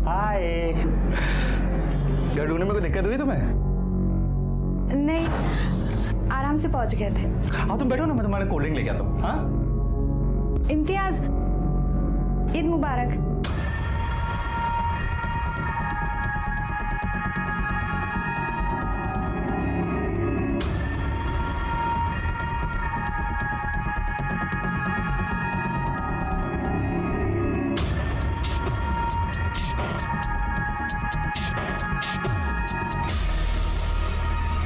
हाय। घर ढूंढने में कोई दिक्कत हुई तुम्हें? नहीं, आराम से पहुंच गए थे। हाँ तुम बैठो ना, मैं तुम्हारे कोल्ड ड्रिंक लेके आता हूँ। हाँ इम्तियाज, ईद मुबारक।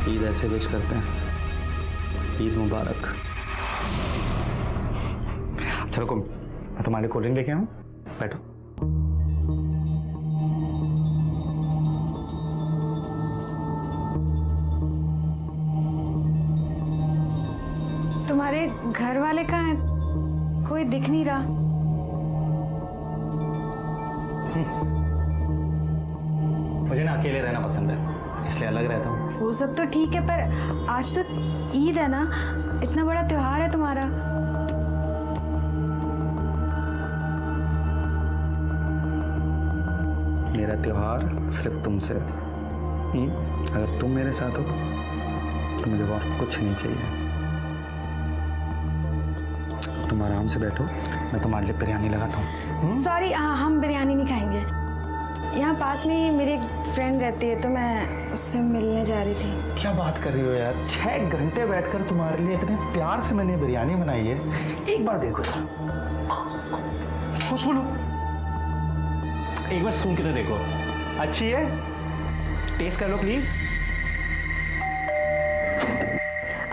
ईद ऐसे विश करते हैं, ईद मुबारक। अच्छा रुको, मैं तुम्हारे कोल्ड ड्रिंक लेके आऊँ, बैठो। तुम्हारे घर वाले कहाँ हैं? कोई दिख नहीं रहा। मुझे ना अकेले रहना पसंद है, इसलिए अलग रहता हूँ। वो सब तो ठीक है, पर आज तो ईद है ना, इतना बड़ा त्योहार है तुम्हारा। मेरा त्योहार सिर्फ तुमसे। अगर तुम मेरे साथ हो तो मुझे और कुछ नहीं चाहिए। तुम आराम से बैठो, मैं तुम्हारे लिए बिरयानी लगाता हूँ। सॉरी, हम बिरयानी नहीं खाएंगे। यहाँ पास में ही मेरी एक फ्रेंड रहती है, तो मैं उससे मिलने जा रही थी। क्या बात कर रही हो यार, 6 घंटे बैठकर तुम्हारे लिए इतने प्यार से मैंने बिरयानी बनाई है। एक बार देखो, खुशबू लो, एक बार सूंघ के तो देखो, अच्छी है? टेस्ट कर लो प्लीज।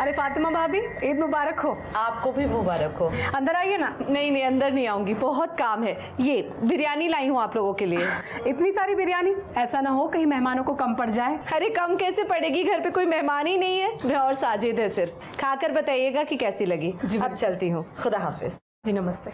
अरे फातिमा भाभी, ईद मुबारक हो। आपको भी मुबारक हो। अंदर आइए ना। नहीं नहीं, अंदर नहीं आऊंगी, बहुत काम है। ये बिरयानी लाई हूँ आप लोगों के लिए। इतनी सारी बिरयानी, ऐसा ना हो कहीं मेहमानों को कम पड़ जाए। अरे कम कैसे पड़ेगी, घर पे कोई मेहमान ही नहीं है, मैं और साजिद है सिर्फ। खाकर बताइएगा कि कैसी लगी। अब चलती हूँ, खुदा हाफिज। जी नमस्ते।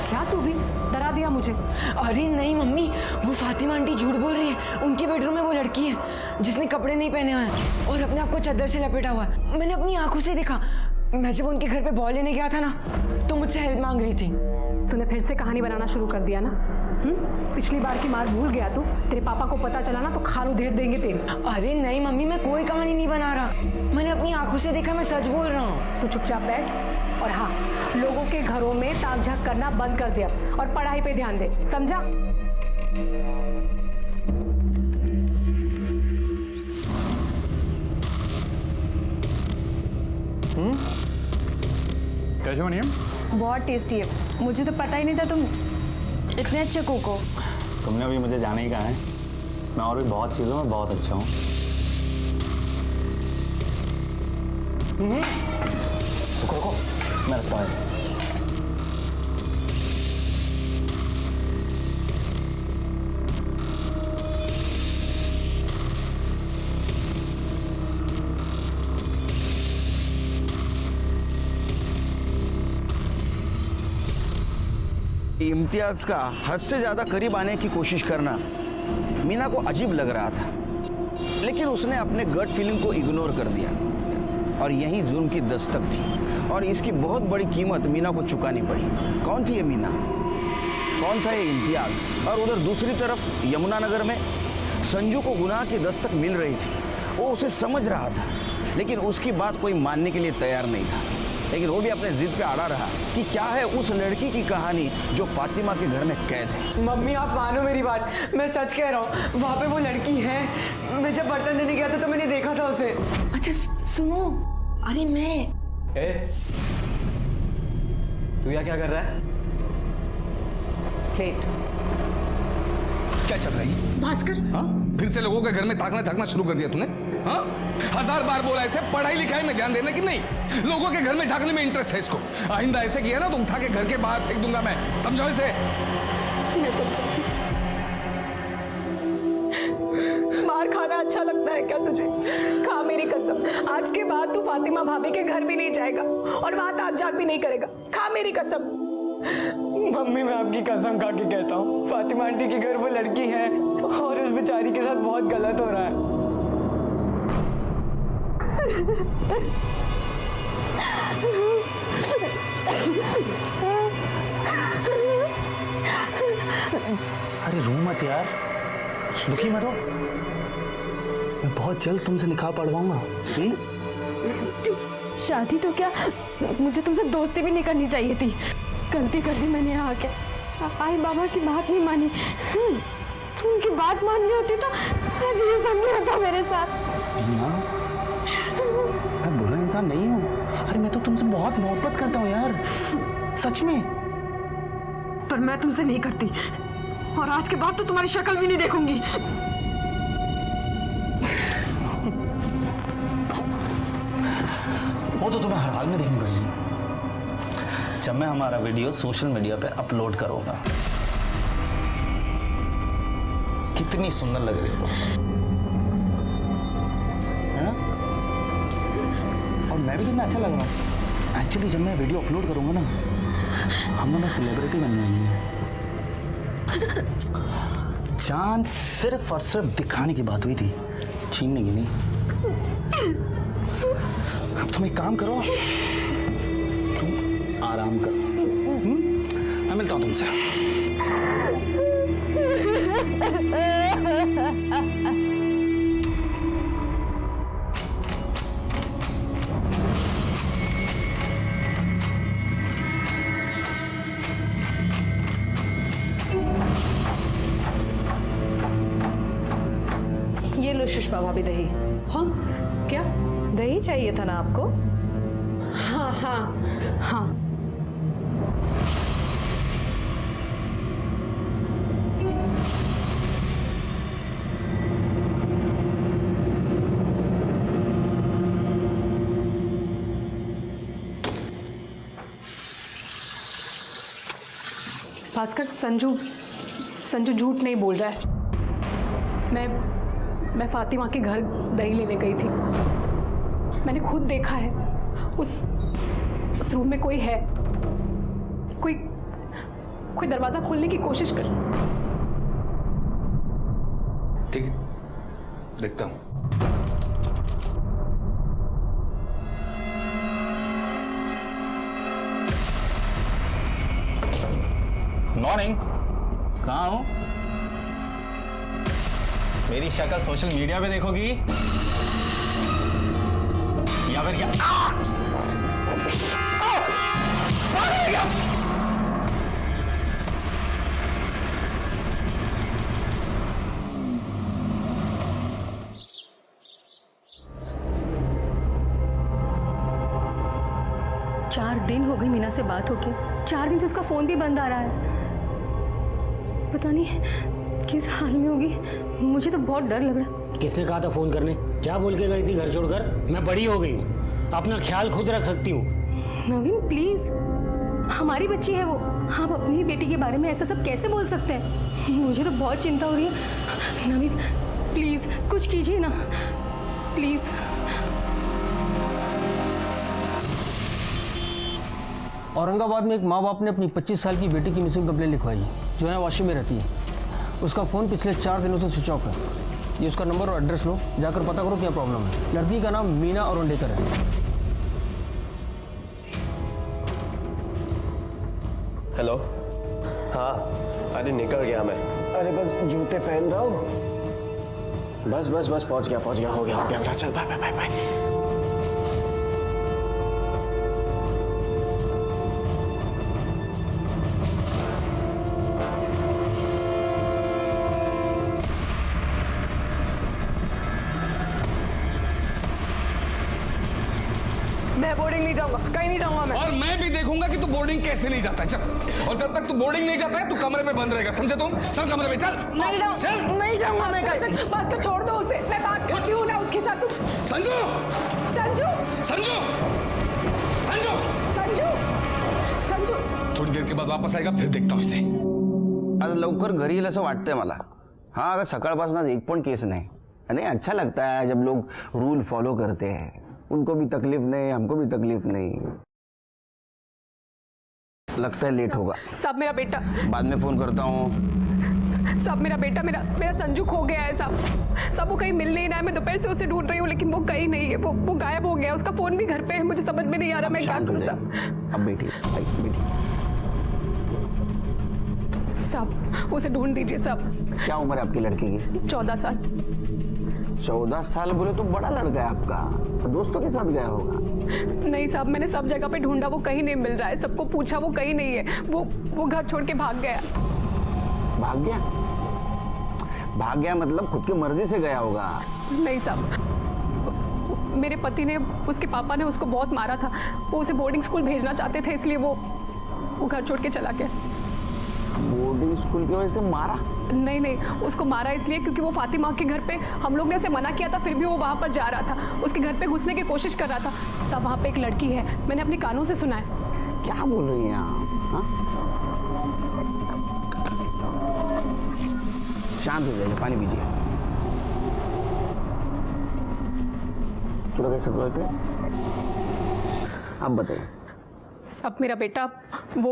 क्या तू भी डरा दिया मुझे। अरे नहीं मम्मी, वो फातिमा आंटी झूठ बोल रही है। उनके बेडरूम में वो लड़की है जिसने कपड़े नहीं पहने हुए हैं और अपने आप को चादर से लपेटा हुआ है। मैंने अपनी आंखों से देखा। मैं जब उनके घर पे बॉल लेने गया था ना, तो मुझसे हेल्प मांग रही थी। तूने फिर से कहानी बनाना शुरू कर दिया ना। पिछली बार की मार भूल गया तू। तेरे पापा को पता चला ना तो खाल उधेड़ देंगे तेरी। अरे नहीं मम्मी, मैं कोई कहानी नहीं बना रहा। मैंने अपनी आंखों से देखा, मैं सच बोल रहा हूँ। तू चुपचाप बैठ और हाँ, लोगों के घरों में ताक झाक करना बंद कर दे अब और पढ़ाई पे ध्यान दे, समझा? कैसे बनी है? बहुत टेस्टी है। मुझे तो पता ही नहीं था तुम इतने अच्छे कुक हो। तुमने अभी मुझे जाने ही कहा है, मैं और भी बहुत चीज़ों में बहुत अच्छा हूँ। रुको रुको, मैं रखता हूँ। इम्तियाज का हद से ज्यादा करीब आने की कोशिश करना मीना को अजीब लग रहा था, लेकिन उसने अपने गट फीलिंग को इग्नोर कर दिया और यही जुर्म की दस्तक थी और इसकी बहुत बड़ी कीमत मीना को चुकानी पड़ी। कौन थी ये मीना? कौन था ये इम्तियाज? और उधर दूसरी तरफ यमुनानगर में संजू को गुनाह की दस्तक मिल रही थी। वो उसे समझ रहा था, लेकिन उसकी बात कोई मानने के लिए तैयार नहीं था। लेकिन वो भी अपने जिद पे अड़ा रहा कि क्या है उस लड़की की कहानी जो फातिमा के घर में कैद है। मम्मी आप मानो मेरी बात, मैं सच कह रहा हूँ, वहाँ पे वो लड़की है। मैं जब बर्तन देने गया था तो मैंने देखा था उसे। अच्छा सुनो, अरे मैं तू यहाँ क्या कर रहा है? प्लेट क्या चल रही है? भास्कर, हाँ? फिर से लोगों के घर में ताकना झाकना शुरू कर दिया तूने? हाँ? 1000 बार बोला ऐसे पढ़ाई लिखाई में ध्यान देना कि नहीं, लोगों के घर में झांकने में इंटरेस्ट है इसको। आइंदा ऐसे किया ना तो उठा के घर के बाहर फेंक दूंगा मैं, समझो इसे। मैं समझूंगी। मार खाना अच्छा लगता है क्या तुझे? खा मेरी कसम, आज के बाद तू फातिमा भाभी के घर भी नहीं जाएगा और वहां ताक झाक भी नहीं करेगा। खा मेरी कसम। मम्मी मैं आपकी कसम खा के कहता हूँ, फातिमा आंटी के घर वो लड़की है और उस बेचारी के साथ बहुत गलत हो रहा है। अरे रो मत यार, दुखी मत हो, मैं बहुत जल्द तुमसे निकाह पढ़वाऊंगा। शादी तो क्या, मुझे तुमसे दोस्ती भी नहीं करनी चाहिए थी। गलती कर दी मैंने यहाँ आके। आई बाबा की बात नहीं मानी। उनकी बात माननी होती तो आज ये सब नहीं होता मेरे साथ। ना, मैं बुरा इंसान नहीं हूँ। अरे मैं तो तुमसे बहुत मोहब्बत करता हूँ यार, सच में। पर मैं तुमसे नहीं करती, और आज के बाद तो तुम्हारी शक्ल भी नहीं देखूंगी। वो तो तुम्हें हर हाल में देखनी पड़ेगी जब मैं हमारा वीडियो सोशल मीडिया पे अपलोड करूंगा। कितनी सुंदर लग रही हो तुम, है ना? और मैं भी कितना अच्छा लग रहा हूँ। एक्चुअली जब मैं वीडियो अपलोड करूंगा ना, हम दोनों सेलिब्रिटी बन जाएंगे। जान सिर्फ और सिर्फ दिखाने की बात हुई थी, छीनने की नहीं। अब तुम एक काम करो, तुम आराम करो। मैं मिलता हूं तुमसे। ये लो सुषमा भाभी दही। हाँ क्या? दही चाहिए था ना आपको? हाँ हाँ हाँ। भास्कर, संजू झूठ नहीं बोल रहा है। मैं फातिमा के घर दही लेने गई थी। मैंने खुद देखा है, उस रूम में कोई है। कोई दरवाजा खोलने की कोशिश कर। ठीक है, देखता हूं। मॉर्निंग, कहाँ हो? मेरी शक्ल सोशल मीडिया पे देखोगी या फिर चार दिन हो गए मीना से बात होके। 4 दिन से उसका फोन भी बंद आ रहा है। पता नहीं किस हाल में होगी। मुझे तो बहुत डर लग रहा है। किसने कहा था फोन करने? क्या बोल के गई थी घर छोड़कर? मैं बड़ी हो गई हूँ, अपना ख्याल खुद रख सकती हूँ। नवीन प्लीज, हमारी बच्ची है वो। हम अपनी ही बेटी के बारे में ऐसा सब कैसे बोल सकते हैं? मुझे तो बहुत चिंता हो रही है। नवीन प्लीज कुछ कीजिए ना, प्लीज। औरंगाबाद में एक माँ बाप ने अपनी 25 साल की बेटी की मिसिंग कंप्लेंट लिखवाई, जो है वाशी में रहती है। उसका फ़ोन पिछले 4 दिनों से स्विच ऑफ है। ये उसका नंबर और एड्रेस लो, जाकर पता करो क्या प्रॉब्लम है। लड़की का नाम मीना अरुणडेकर है। हेलो। हाँ, अरे निकल गया मैं। अरे बस जूते पहन रहा हूँ। बस पहुँच गया, हो गया। चल बाय। मैं बोर्डिंग नहीं जाऊंगा, कहीं नहीं जाऊंगा मैं। और मैं भी देखूंगा कि तू बोर्डिंग कैसे नहीं जाता है। चल, और जब तक तू बोर्डिंग नहीं जाता है, तू कमरे में बंद रहेगा, समझे तुम? चल कमरे में, चल। नहीं जाऊंगा मैं कहीं। भास्कर छोड़ दो उसे, मैं बात करती हूँ ना उसके साथ। संजू, थोड़ी देर के बाद वापस आएगा, फिर देखता हूँ इसे। आज लवकर घरी येईल असं वाटतंय मला। हाँ, अगर सकाळपासून आज एक पण केस नाही। नहीं, अच्छा लगता है जब लोग रूल फॉलो करते हैं। उनको भी तकलीफ नहीं, हमको भी तकलीफ नहीं। लगता है लेट होगा। सब मेरा बेटा। बाद में फोन करता हूँ। सब मेरा बेटा मेरा संजू खो गया है सब वो कहीं मिल नहीं रहा है। मैं दोपहर से उसे ढूंढ रही हूँ लेकिन वो कहीं नहीं है। वो गायब हो गया। उसका फोन भी घर पे है। मुझे समझ में नहीं आ रहा मैं क्या करूँ सब। अब बैठिए सब उसे ढूंढ दीजिए सब। क्या उम्र है आपकी लड़की की? 14 साल। 14 साल बोले तो बड़ा लड़का है आपका। दोस्तों के साथ गया होगा। नहीं साहब, मैंने सब जगह पे ढूंढा, वो कहीं नहीं मिल रहा है। सबको पूछा, वो कहीं नहीं है। वो घर छोड़ के भाग गया। भाग गया मतलब खुद की मर्जी से गया होगा। नहीं साहब, मेरे पति ने, उसके पापा ने उसको बहुत मारा था। वो उसे बोर्डिंग स्कूल भेजना चाहते थे, इसलिए वो घर छोड़ के चला गया। बोर्डिंग स्कूल की वजह से मारा? नहीं, उसको मारा इसलिए क्योंकि वो फातिमा के घर पे, हम लोग ने उसे मना किया था, फिर भी वो वहाँ पर जा रहा था। उसके घर पे घुसने की कोशिश कर रहा था। सब वहाँ पे एक लड़की है, मैंने अपने कानों से सुना है। क्या बोल रही हैं आप? हाँ? शांत हो जाइए, पानी पीजिए। थोड़ा कैसे बोलते हैं? आप बताइए। सब मेरा बेटा वो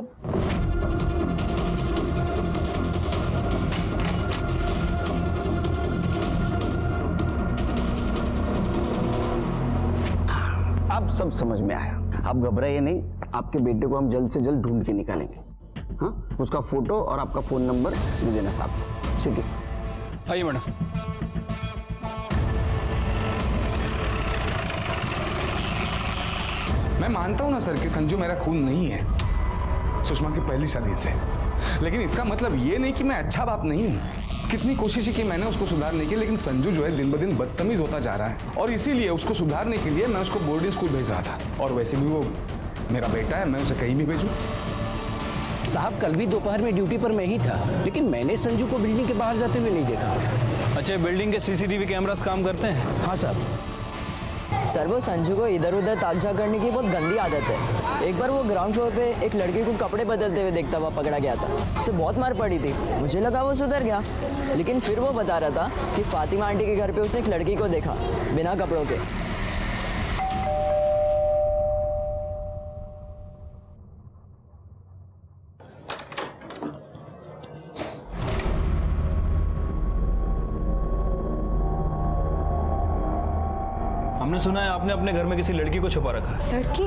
अब सब समझ में आया। आप घबराइए नहीं, आपके बेटे को हम जल्द से जल्द ढूंढ के निकालेंगे। हाँ, उसका फोटो और आपका फोन नंबर दे देना साहब। ठीक है, आइए मैडम। मैं मानता हूं ना सर कि संजू मेरा खून नहीं है, सुषमा की पहली शादी से, लेकिन इसका मतलब ये नहीं कि मैं अच्छा बाप नहीं हूं। कितनी कोशिश की मैंने उसको सुधारने की, लेकिन संजू जो है दिन ब दिन बदतमीज होता जा रहा है, और इसीलिए उसको सुधारने के लिए मैं उसको बोर्डिंग स्कूल भेज रहा था। और वैसे भी वो मेरा बेटा है, मैं उसे कहीं भी भेजूं। साहब, कल भी दोपहर में ड्यूटी पर मैं ही था, लेकिन मैंने संजू को बिल्डिंग के बाहर जाते हुए नहीं देखा। अच्छा, बिल्डिंग के सीसीटीवी कैमरास काम करते हैं? हाँ साहब। सर, वो संजू को इधर उधर ताजा करने की बहुत गंदी आदत है। एक बार वो ग्राउंड फ्लोर पे एक लड़की को कपड़े बदलते हुए देखता हुआ पकड़ा गया था। उसे बहुत मार पड़ी थी। मुझे लगा वो सुधर गया, लेकिन फिर वो बता रहा था कि फातिमा आंटी के घर पे उसने एक लड़की को देखा बिना कपड़ों के। हमने सुना है आपने अपने घर में किसी लड़की को छुपा रखा है। लड़की?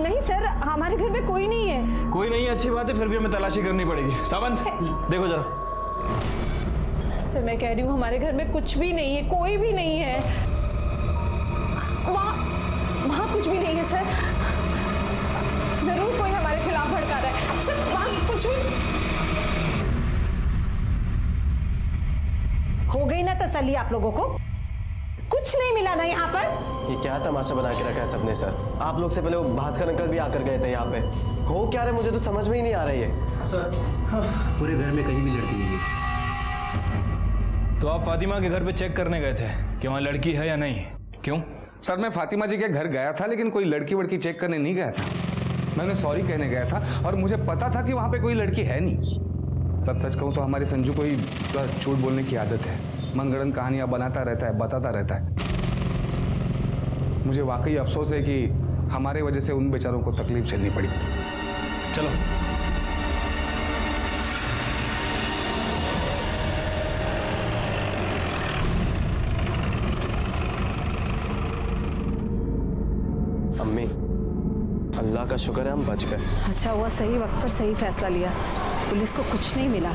नहीं सर, हमारे घर में कोई नहीं है। कोई नहीं है, अच्छी बात है, फिर भी हमें तलाशी करनी पड़ेगी। सावंत, देखो जरा। सर, मैं कह रही हूँ हमारे घर में कुछ भी नहीं है, कोई भी नहीं है। वहाँ कुछ भी नहीं है सर। जरूर कोई हमारे खिलाफ भड़का रहा है सर। वहाँ कुछ भी। हो गई ना तसल्ली आप लोगों को? कुछ नहीं मिला ना यहाँ पर? ये क्या तमाशा बना के रखा है सबने सर? आप लोग से पहले वो भास्कर अंकल भी आकर गए थे यहाँ पे। हो क्या रहा है मुझे तो समझ में ही नहीं आ रही है सर। पूरे घर में कहीं भी लड़की नहीं है। तो आप फातिमा के घर पे चेक करने गए थे कि वहाँ लड़की है या नहीं? क्यों? सर, मैं फातिमा जी के घर गया था, लेकिन कोई लड़की वड़की चेक करने नहीं गया था। मैं उन्हें सॉरी कहने गया था, और मुझे पता था कि वहाँ पे कोई लड़की है नहीं। सच कहूँ तो हमारे संजू को ही झूठ बोलने की आदत है। मनगढ़ंत कहानियां बनाता रहता है, बताता रहता है। मुझे वाकई अफसोस है कि हमारे वजह से उन बेचारों को तकलीफ झेलनी पड़ी। चलो। अम्मी, अल्लाह का शुक्र है हम बच गए। अच्छा हुआ सही वक्त पर सही फैसला लिया। पुलिस को कुछ नहीं मिला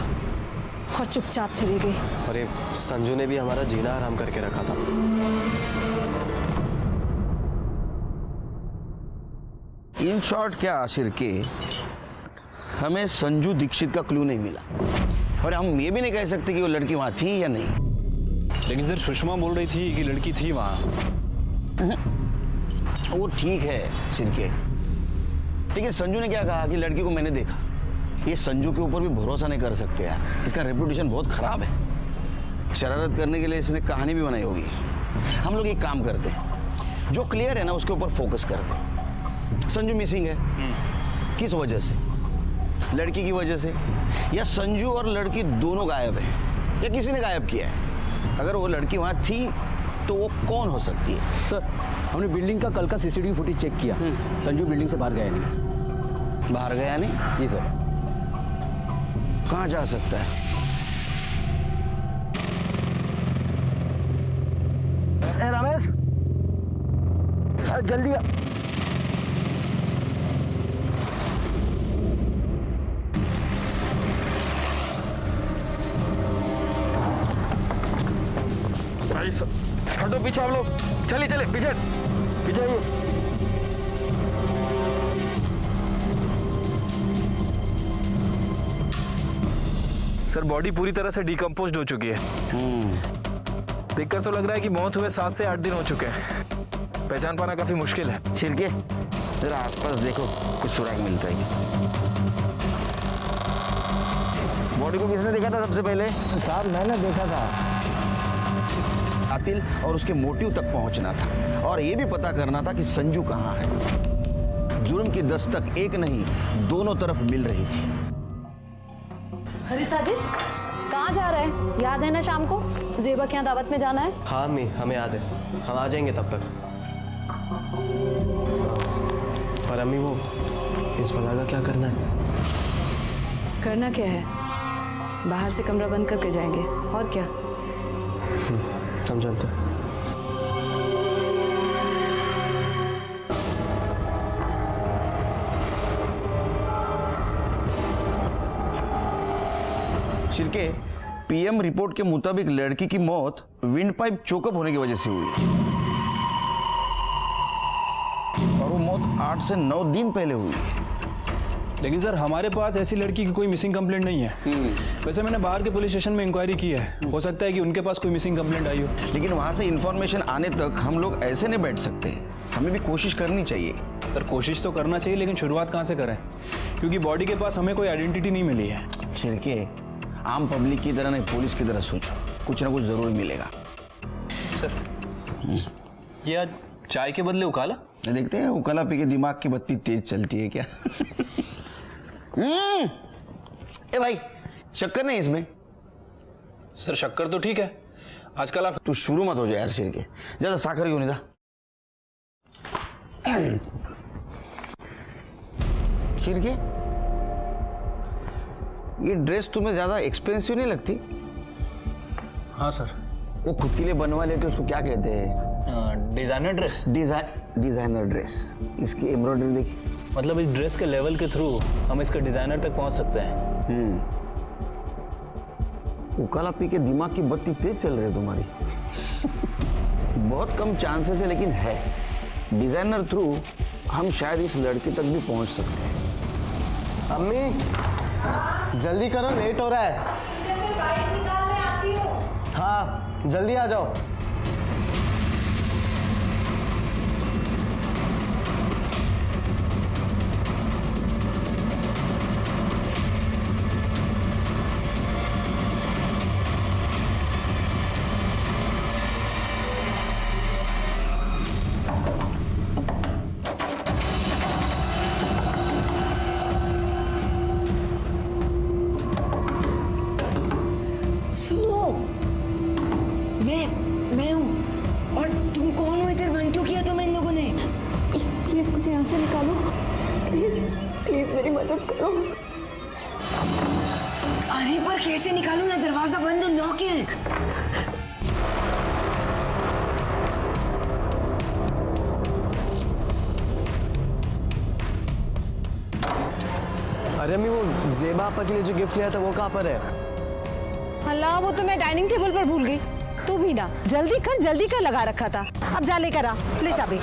और चुपचाप चली गई। और ये संजू ने भी हमारा जीना आराम करके रखा था। इन शॉर्ट क्या आशिर के, हमें संजू दीक्षित का क्लू नहीं मिला, और हम ये भी नहीं कह सकते कि वो लड़की वहां थी या नहीं। लेकिन सर, सुषमा बोल रही थी कि लड़की थी वहाँ। वो ठीक है सिरके, लेकिन संजू ने क्या कहा कि लड़की को मैंने देखा। ये संजू के ऊपर भी भरोसा नहीं कर सकते यार, इसका रेपुटेशन बहुत खराब है। शरारत करने के लिए इसने कहानी भी बनाई होगी। हम लोग एक काम करते हैं, जो क्लियर है ना उसके ऊपर फोकस करते हैं। संजू मिसिंग है, किस वजह से? लड़की की वजह से, या संजू और लड़की दोनों गायब है, या किसी ने गायब किया है? अगर वो लड़की वहां थी तो वो कौन हो सकती है? सर, हमने बिल्डिंग का कल का सीसीटीवी फुटेज चेक किया। संजू बिल्डिंग से बाहर गया नहीं। बाहर गया नहीं? जी सर। कहाँ जा सकता है? ए रमेश, जल्दी आ। भाई हटो पीछे आप लोग, चलिए चलिए पीछे पीछे आइए। सर बॉडी पूरी तरह से डिकम्पोज्ड हो चुकी है। देखकर तो लग रहा है कि मौत हुए 7 से 8 दिन हो चुके हैं। पहचान पाना काफी मुश्किल है। छिड़के जरा आसपास देखो, कुछ सुराग मिलता है। बॉडी को किसने देखा था सबसे पहले? साहब मैंने देखा था। कातिल और उसके मोटिव तक पहुंचना था और ये भी पता करना था कि संजू कहाँ है। जुर्म की दस्तक एक नहीं, दोनों तरफ मिल रही थी। अरे साजिद, कहाँ जा रहे हैं? याद है ना शाम को ज़ेबा के यहाँ दावत में जाना है? हाँ अम्मी, हमें याद है, हम आ जाएंगे तब तक। पर अम्मी वो इस बला का क्या करना है? करना क्या है? बाहर से कमरा बंद करके जाएंगे और क्या। हम चलते हैं। शिरके, पीएम रिपोर्ट के मुताबिक लड़की की मौत विंड पाइप चोकअप होने की वजह से हुई और वो मौत 8 से 9 दिन पहले हुई। लेकिन सर हमारे पास ऐसी लड़की की कोई मिसिंग कंप्लेंट नहीं है। वैसे मैंने बाहर के पुलिस स्टेशन में इंक्वायरी की है, हो सकता है कि उनके पास कोई मिसिंग कंप्लेंट आई हो। लेकिन वहां से इंफॉर्मेशन आने तक हम लोग ऐसे नहीं बैठ सकते, हमें भी कोशिश करनी चाहिए। सर कोशिश तो करना चाहिए, लेकिन शुरुआत कहाँ से करें, क्योंकि बॉडी के पास हमें कोई आइडेंटिटी नहीं मिली है। शिरके, आम पब्लिक की तरह नहीं, पुलिस की तरह सोचो, कुछ ना कुछ जरूर मिलेगा। सर ये आज चाय के बदले उकाला? देखते हैं उकाला पी के दिमाग की बत्ती तेज चलती है क्या? ए भाई, शक्कर नहीं इसमें? सर शक्कर तो ठीक है, आजकल आप तू शुरू मत हो जाए यार शिरके, ज्यादा साकर क्यों नहीं था? शिरके, ये ड्रेस तुम्हें ज्यादा एक्सपेंसिव नहीं लगती? हाँ सर। वो खुद के लिए बनवा लेते, उसको क्या कहते हैं? Designer dress. Designer dress. इसकी एम्ब्रॉयडरी देखी, मतलब इस ड्रेस के लेवल के थ्रू हम इसके डिजाइनर तक पहुंच सकते हैं। उकाला पी के दिमाग की बत्ती तेज चल रही है तुम्हारी। बहुत कम चांसेस है, लेकिन है। डिजाइनर थ्रू हम शायद इस लड़के तक भी पहुंच सकते हैं। अम्मी जल्दी करो, लेट हो रहा है। हाँ जल्दी आ जाओ। सुनो, मैं हूँ। और तुम कौन हो? इधर बंद क्यों किया तुम्हें इन लोगों ने? प्लीज मुझे यहाँ से निकालो, प्लीज प्लीज मेरी मदद करो। अरे पर कैसे निकालूं? ना दरवाजा बंद है, लॉक है। अरे अम्मी वो ज़ेबा आपा के लिए जो गिफ्ट लिया था वो कहाँ पर है? अल्लाह, वो तो मैं डाइनिंग टेबल पर भूल गई। तू भी ना जल्दी कर लगा रखा था। अब जा लेकर आ, ले चाबी।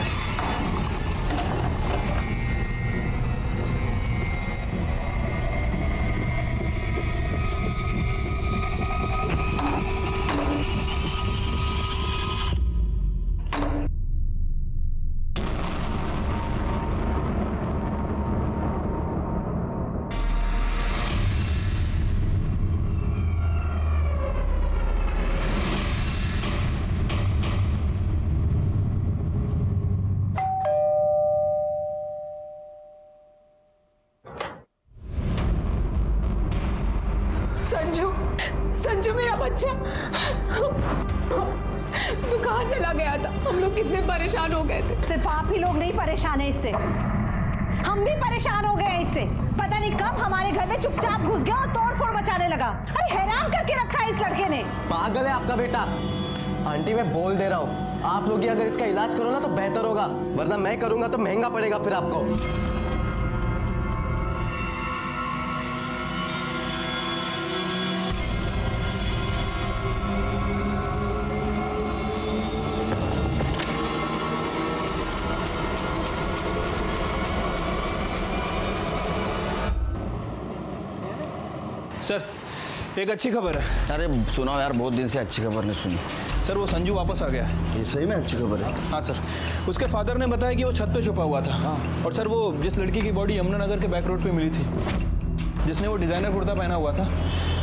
संजू मेरा बच्चा, तू कहाँ चला गया था? हम लोग कितने परेशान हो गए थे। सिर्फ आप ही लोग नहीं परेशान है इससे, हम भी परेशान हो गए हैं इससे। पता नहीं कब हमारे घर में चुपचाप घुस गया और तोड़फोड़ मचाने लगा। अरे हैरान करके रखा है इस लड़के ने। पागल है आपका बेटा। आंटी मैं बोल दे रहा हूँ, आप लोग ही अगर इसका इलाज करो ना तो बेहतर होगा, वरना मैं करूंगा तो महंगा पड़ेगा फिर आपको। सर एक अच्छी खबर है। अरे सुनाओ यार, बहुत दिन से अच्छी खबर नहीं सुनी। सर वो संजू वापस आ गया है। ये सही में अच्छी खबर है? हाँ सर, उसके फादर ने बताया कि वो छत पे छुपा हुआ था। हाँ। और सर वो जिस लड़की की बॉडी यमुनानगर के बैक रोड पे मिली थी, जिसने वो डिज़ाइनर कुर्ता पहना हुआ था,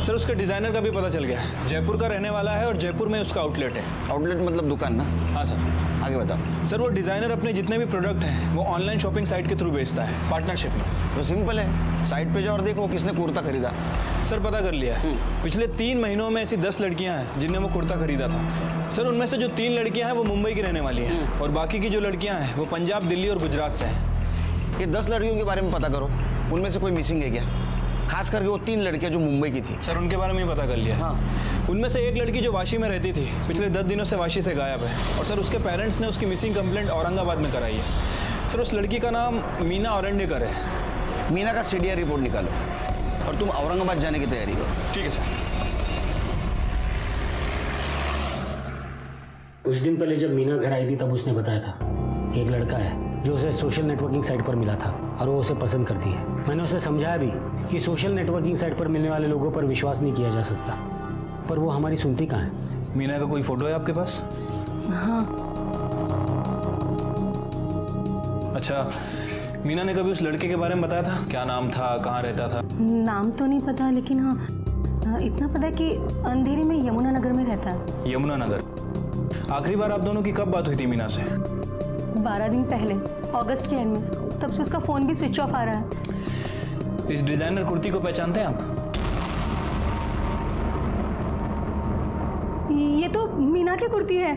सर उसके डिज़ाइनर का भी पता चल गया। जयपुर का रहने वाला है और जयपुर में उसका आउटलेट है। आउटलेट मतलब दुकान ना? हाँ सर। आगे बताओ। सर वो डिज़ाइनर अपने जितने भी प्रोडक्ट हैं वो ऑनलाइन शॉपिंग साइट के थ्रू बेचता है, पार्टनरशिप में। तो सिंपल है, साइट पे जाओ और देखो किसने कुर्ता खरीदा। सर पता कर लिया है। पिछले 3 महीनों में ऐसी 10 लड़कियां हैं जिनने वो कुर्ता खरीदा था। सर उनमें से जो 3 लड़कियां हैं वो मुंबई की रहने वाली हैं और बाकी की जो लड़कियां हैं वो पंजाब, दिल्ली और गुजरात से हैं। ये 10 लड़कियों के बारे में पता करो, उनमें से कोई मिसिंग है क्या? खास करके वो 3 लड़कियां जो मुंबई की थी। सर उनके बारे में पता कर लिया। हाँ। उनमें से एक लड़की जो वाशी में रहती थी, पिछले 10 दिनों से वाशी से गायब है और सर उसके पेरेंट्स ने उसकी मिसिंग कंप्लेंट औरंगाबाद में कराई है। सर उस लड़की का नाम मीना औरंडेकर है। मीना का सीडीआर रिपोर्ट निकालो और तुम औरंगाबाद जाने की तैयारी करो। ठीक है सर। कुछ दिन पहले जब मीना घर आई थी तब उसने बताया था कि एक लड़का है जो उसे सोशल नेटवर्किंग साइट पर मिला था और वो उसे पसंद करती है। मैंने उसे समझाया भी कि सोशल नेटवर्किंग साइट पर मिलने वाले लोगों पर विश्वास नहीं किया जा सकता, पर वो हमारी सुनती कहाँ है। मीना का कोई फोटो है आपके पास? हाँ। अच्छा, मीना ने कभी उस लड़के के बारे में बताया था? क्या नाम था, कहाँ रहता था? नाम तो नहीं पता, लेकिन हाँ इतना पता है कि अंधेरी में यमुनानगर में रहता है। यमुनानगर। आखिरी बार आप दोनों की कब बात हुई थी मीना से? 12 दिन पहले, अगस्त के एंड में। तब से उसका फ़ोन भी स्विच ऑफ आ रहा है। इस डिजाइनर कुर्ती को पहचानते हैं आप? ये तो मीना की कुर्ती है।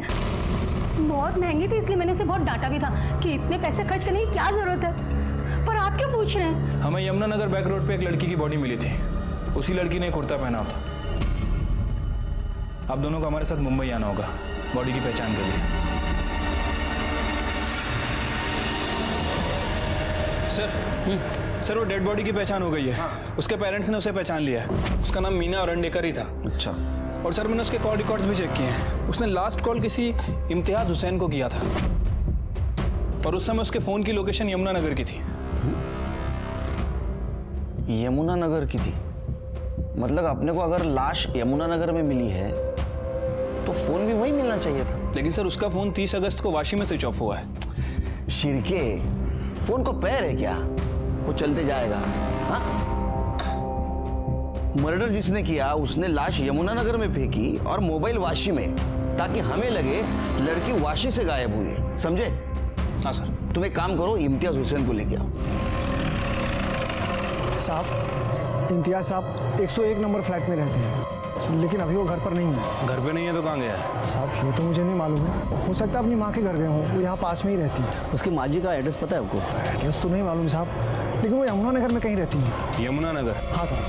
बहुत महंगी थी, इसलिए मैंने उसे बहुत डांटा भी था कि इतने पैसे खर्च करने की क्या ज़रूरत है। पर आप क्यों पूछ रहे हैं? हमें यमुनानगर बैक रोड पे एक लड़की की बॉडी मिली थी, उसी लड़की ने कुर्ता पहना था। आप दोनों को हमारे साथ मुंबई आना होगा बॉडी की पहचान के लिए। सर वो डेड बॉडी की पहचान हो गई है। हाँ। उसके पेरेंट्स ने उसे पहचान लिया है। उसका नाम मीना औरंडेकर ही था। अच्छा। और सर मैंने उसके कॉल रिकॉर्ड्स भी चेक किए हैं। उसने लास्ट कॉल किसी इम्तियाज हुसैन को किया था और उस समय उसके फ़ोन की लोकेशन यमुनानगर की थी। यमुनानगर की थी? मतलब अपने को अगर लाश यमुनानगर में मिली है तो फ़ोन भी वही मिलना चाहिए था। लेकिन सर उसका फ़ोन 30 अगस्त को वाशी में स्विच ऑफ हुआ है। शिरके, फोन को पैर है क्या? वो चलते जाएगा। हाँ? मर्डर जिसने किया उसने लाश यमुनानगर में फेंकी और मोबाइल वाशी में, ताकि हमें लगे लड़की वाशी से गायब हुई है। समझे? हाँ सर। तुम एक काम करो, इम्तियाज हुसैन को लेके आओ। साहब, इम्तियाज साहब 101 नंबर फ्लैट में रहते हैं, लेकिन अभी वो घर पर नहीं है। घर पे नहीं है तो कहाँ गया है? साहब ये तो मुझे नहीं मालूम है, हो सकता है अपनी माँ के घर गए हों, वो यहाँ पास में ही रहती है। उसकी माँ जी का एड्रेस पता है आपको? एड्रेस तो नहीं मालूम साहब, लेकिन वो यमुनानगर में कहीं रहती है। यमुनानगर? हाँ साहब।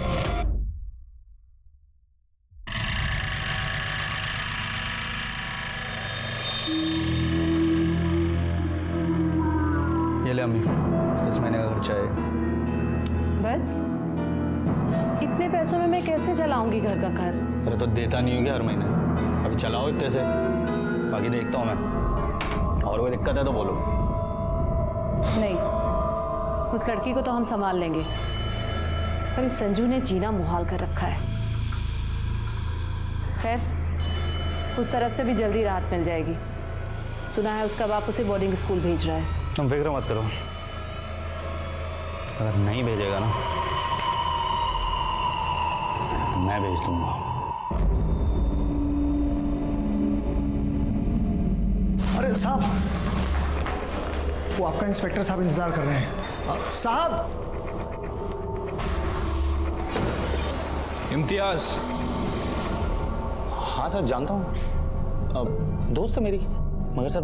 ये ले अम्मी, इस महीने का खर्चा है। बस इतने पैसों में मैं कैसे चलाऊंगी घर का खर्च? अरे तो देता नहीं हो क्या हर महीने? अभी चलाओ इतने से, बाकी देखता हूँ मैं। और कोई दिक्कत है तो बोलो। नहीं, उस लड़की को तो हम संभाल लेंगे, पर इस संजू ने जीना मुहाल कर रखा है। खैर, उस तरफ से भी जल्दी राहत मिल जाएगी। सुना है उसका बाप उसे बोर्डिंग स्कूल भेज रहा है। तुम फिक्र मत करो, अगर नहीं भेजेगा ना मैं भेज दूंगा। अरे साहब, वो आपका इंस्पेक्टर साहब इंतजार कर रहे हैं। साहब। इम्तियाज। हाँ सर, जानता हूँ, दोस्त है मेरी। मगर सर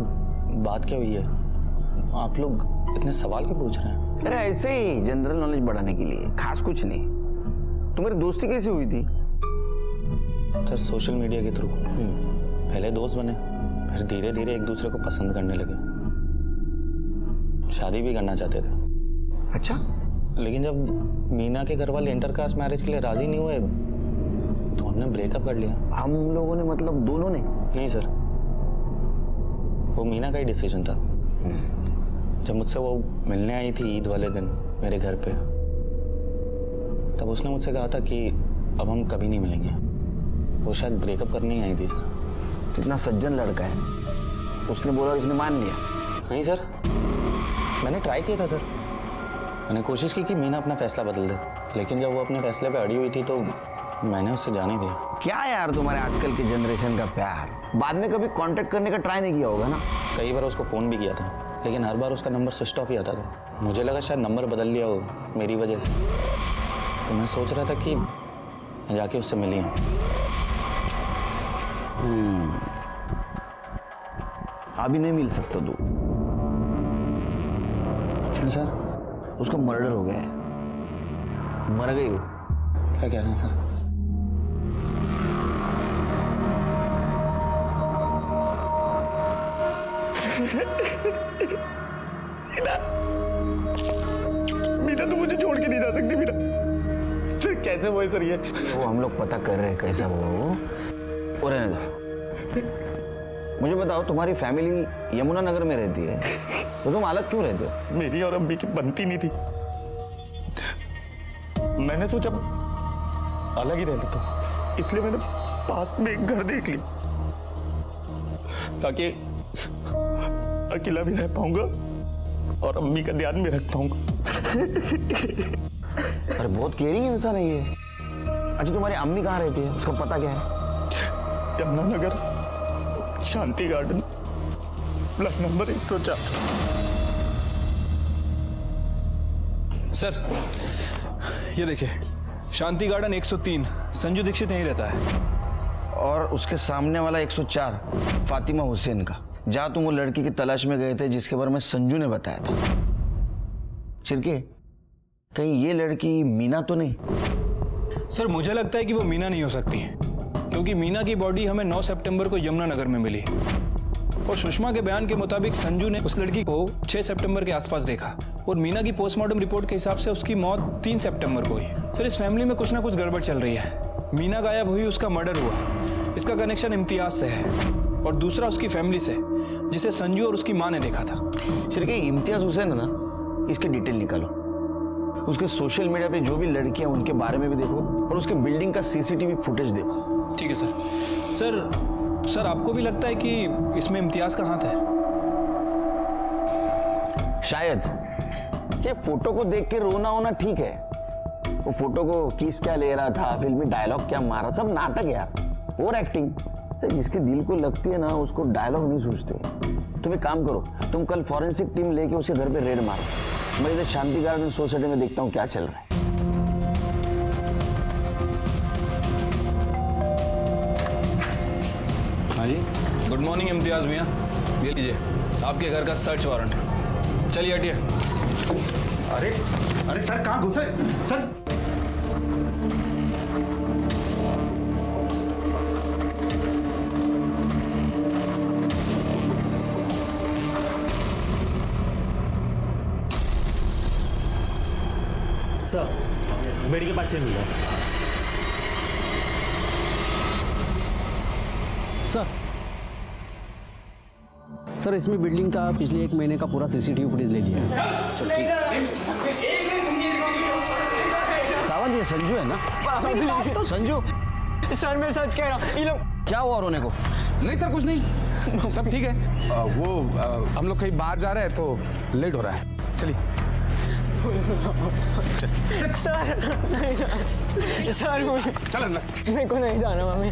बात क्या हुई है? आप लोग इतने सवाल क्यों पूछ रहे हैं? अरे ऐसे ही जनरल नॉलेज बढ़ाने के लिए, खास कुछ नहीं। तुम्हारी दोस्ती कैसे हुई थी? सर सोशल मीडिया के थ्रू। पहले दोस्त बने, फिर धीरे धीरे एक दूसरे को पसंद करने लगे, शादी भी करना चाहते थे। अच्छा। लेकिन जब मीना के घर वाले इंटरकास्ट मैरिज के लिए राजी नहीं हुए तो हमने ब्रेकअप कर लिया। हम लोगों ने मतलब दोनों ने? नहीं सर, वो मीना का ही डिसीजन था। जब मुझसे वो मिलने आई थी ईद वाले दिन मेरे घर पे, तब उसने मुझसे कहा था कि अब हम कभी नहीं मिलेंगे। वो शायद ब्रेकअप करने ही आई थी सर। कितना सज्जन लड़का है। उसने बोला और इसने मान लिया? नहीं सर, मैंने ट्राई किया था सर। मैंने कोशिश की कि मीना अपना फैसला बदल दे, लेकिन जब वो अपने फैसले पे अड़ी हुई थी तो मैंने उससे जाने दिया। क्या यार तुम्हारे आजकल की जनरेशन का प्यार। बाद में कभी कांटेक्ट करने का ट्राई नहीं किया होगा ना? कई बार उसको फ़ोन भी किया था, लेकिन हर बार उसका नंबर स्विच ऑफ ही आता था। मुझे लगा शायद नंबर बदल लिया हो मेरी वजह से, तो मैं सोच रहा था कि मैं जाके उससे मिली हूँ। अभी नहीं मिल सकता तू। क्यों सर? उसका मर्डर हो गया है, मर गई वो। क्या कह रहे हैं सर? मीना तो मुझे छोड़ के नहीं जा सकती। मीना सर कैसे हुआ सर ये? वो हम लोग पता कर रहे हैं कैसा हुआ वो। और रहने दो। मुझे बताओ, तुम्हारी फैमिली यमुना नगर में रहती है, तो तुम अलग क्यों रहते हो? मेरी और अम्मी की बनती नहीं थी। मैंने सोचा अलग ही रह लेता हूं, इसलिए मैंने पास में एक घर देख लिया ताकि अकेला भी रह पाऊंगा और अम्मी का ध्यान भी रख पाऊंगा। अरे बहुत केयरिंग इंसान है ये। अच्छा तुम्हारी अम्मी कहाँ रहती है, उसका पता क्या है? यमुना नगर, शांति गार्डन, ब्लॉक नंबर 104। सर ये देखिए, शांति गार्डन 103, संजू दीक्षित यहीं रहता है। और उसके सामने वाला 104 फातिमा हुसैन का, जहां तुम वो लड़की की तलाश में गए थे जिसके बारे में संजू ने बताया था। चिरके, कहीं ये लड़की मीना तो नहीं? सर मुझे लगता है कि वो मीना नहीं हो सकती, क्योंकि मीना की बॉडी हमें 9 सितंबर को यमुना नगर में मिली और सुषमा के बयान के मुताबिक संजू ने उस लड़की को 6 सितंबर के आसपास देखा और मीना की पोस्टमार्टम रिपोर्ट के हिसाब से उसकी मौत 3 सितंबर को हुई। सर इस फैमिली में कुछ ना कुछ गड़बड़ चल रही है। मीना गायब हुई, उसका मर्डर हुआ, इसका कनेक्शन इम्तियाज से है और दूसरा उसकी फैमिली से, जिसे संजू और उसकी माँ ने देखा था। चिरके, इम्तियाज हुसैन है ना, इसके डिटेल निकालो। उसके सोशल मीडिया पे जो भी लड़कियां उनके बारे में भी देखो और उसके बिल्डिंग का सीसीटीवी फुटेज देखो। ठीक है सर। सर आपको भी लगता है कि इसमें इम्तियाज का हाथ है? शायद। ये फोटो को देख के रोना होना ठीक है, वो फोटो को किस क्या ले रहा था, फिल्मी डायलॉग क्या मारा, सब नाटक यार, और एक्टिंग। जिसके दिल को लगती है ना उसको डायलॉग नहीं सोचते। तुम एक काम करो, तुम कल फॉरेंसिक टीम लेके उसके घर पे रेड मारो। मैं इधर शांति गार्डन सोसाइटी में देखता हूँ क्या चल रहा है। हाँ जी, गुड मॉर्निंग इम्तियाज मियाँ, ये लीजिए आपके घर का सर्च वारंट। चलिए हटिए। अरे अरे सर कहाँ घुसे सर? सर बेड के पास से मिल रहा है। सर इसमें बिल्डिंग का पिछले 1 महीने का पूरा सीसीटीवी फुटेज ले लिया है। सावंत, ये संजू है ना? संजू सर मैं सच कह रहा हूँ। ये लोग क्या हुआ रोने को? नहीं सर कुछ नहीं, सब ठीक है। हम लोग कहीं बाहर जा रहे हैं तो लेट हो रहा है। चलिए। सर नहीं सर, चल अंदर। मेरे को नहीं जाना मम्मी।